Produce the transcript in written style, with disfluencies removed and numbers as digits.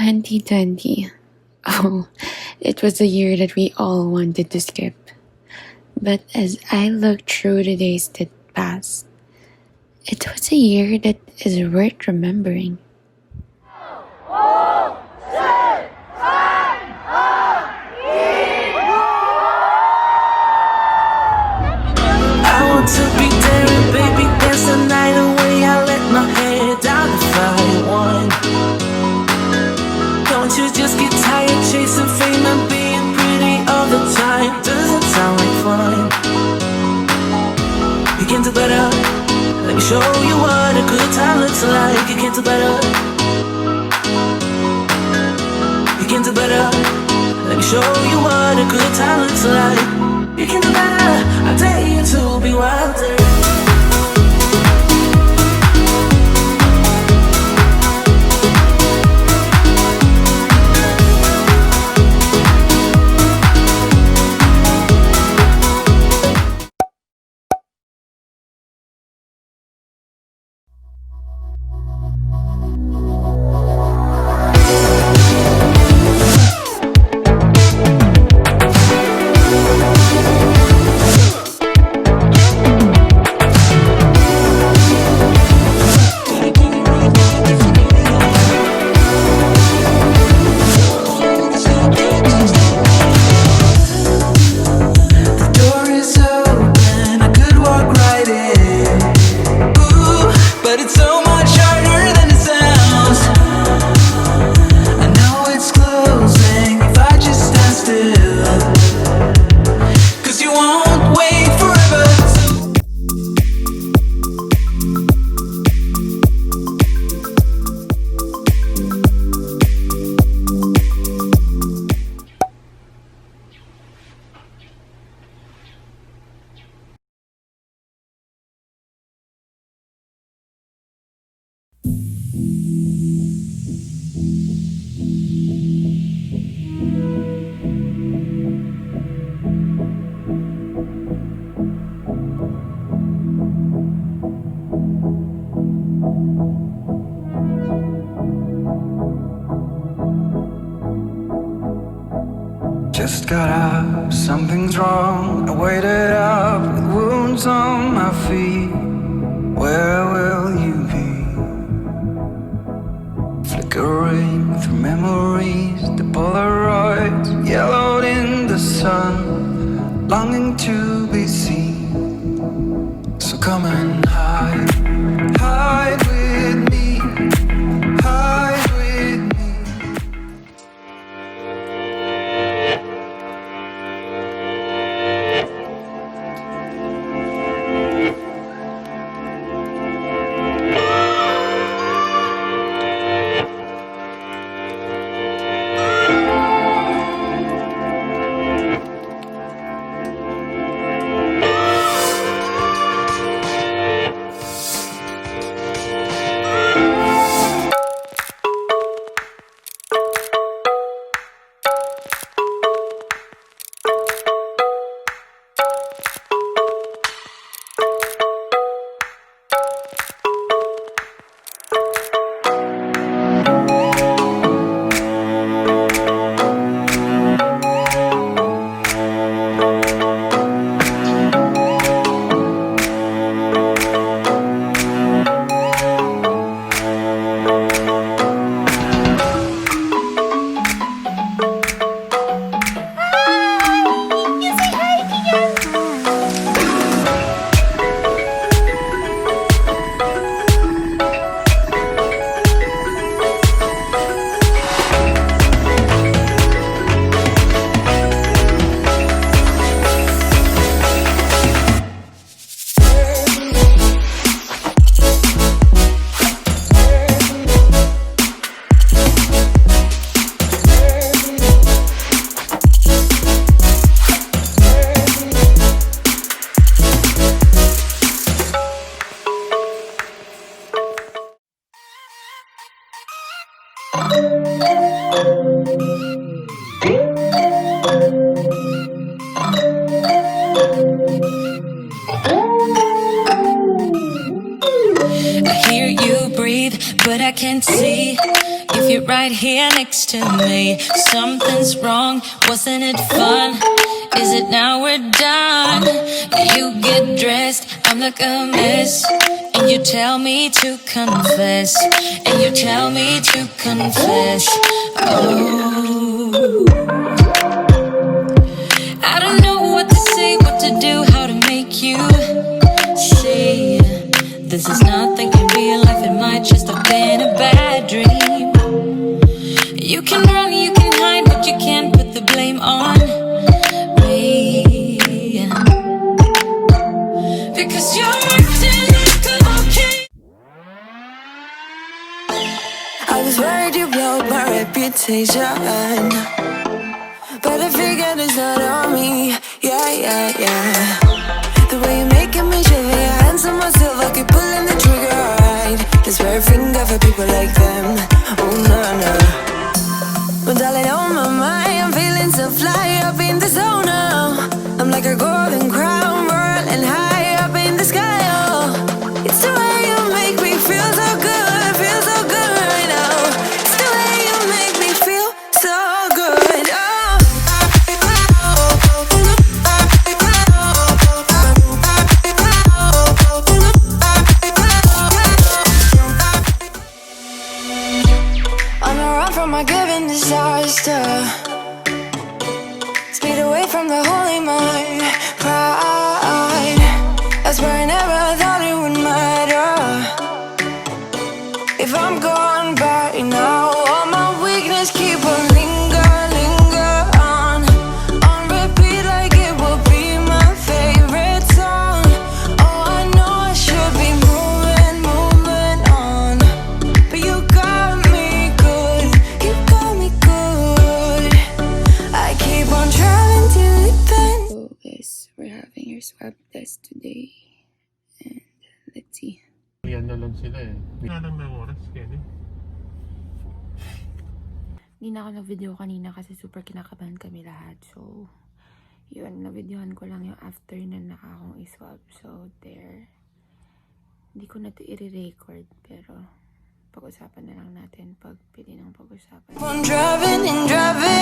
2020. Oh, it was a year that we all wanted to skip. But as I look through the days that passed, it was a year that is worth remembering. I want to be there and baby dance the night away. I let my hair down if I want. Don't you just get tired chasing fame and being pretty all the time? Doesn't sound like fun. You can do better. Let me show you what a good time looks like. You can do better. You can do better. Let me show you what a good time looks like. You can do better. I dare you to be wilder. Just got up, something's wrong. I waited up with wounds on my feet. Where will you be? Flickering through memories, the Polaroids yellowed in the sun, longing to be seen. So come and hide, hide with me, hide with me. I hear you breathe, but I can't see if you're right here next to me. Something's wrong, wasn't it fun? Is it now we're done? You get dressed, I'm like a mess, and you tell me to confess, and you tell me to confess. Oh, I don't know what to say, what to do, how to make you see. This is nothing in real life, it might just have been a bad dream. You can run, you can hide, but you can't put the blame on me. Because you're acting like a okay. I was worried you blow my reputation, but I figured it's not on me. Yeah. The way you're making me shiver, your hands on myself, I keep pulling the trigger right. Just wear a finger for people like them. Oh no. But darling, on my mind, I'm feeling so fly up in the zone now. I'm like a golden crown, whirling high up in the sky. Oh, it's the way you make me feel so good, feel so good right now. It's the way you make me feel so good. Oh. On the run from my given disaster, speed away from the holy mind, pride. That's where I never thought it would matter. If I'm gone by now, all my weakness keep on linger on repeat like it will be my favorite song. Oh, I know I should be moving on, but you got me good, you got me good. I keep on trying till it bends. So guys, we're having your swab test today. And let's see. Yan na lang sila eh. Wala lang ng oras kaya eh. Hindi na ako na-video kanina kasi super kinakabahan kami lahat. So, yun, na-videohan ko lang yung after na akong iswab. So, there. Hindi ko na ito i-record, pero pag-usapan na lang natin pag pili ng pag-usapan. I'm driving and driving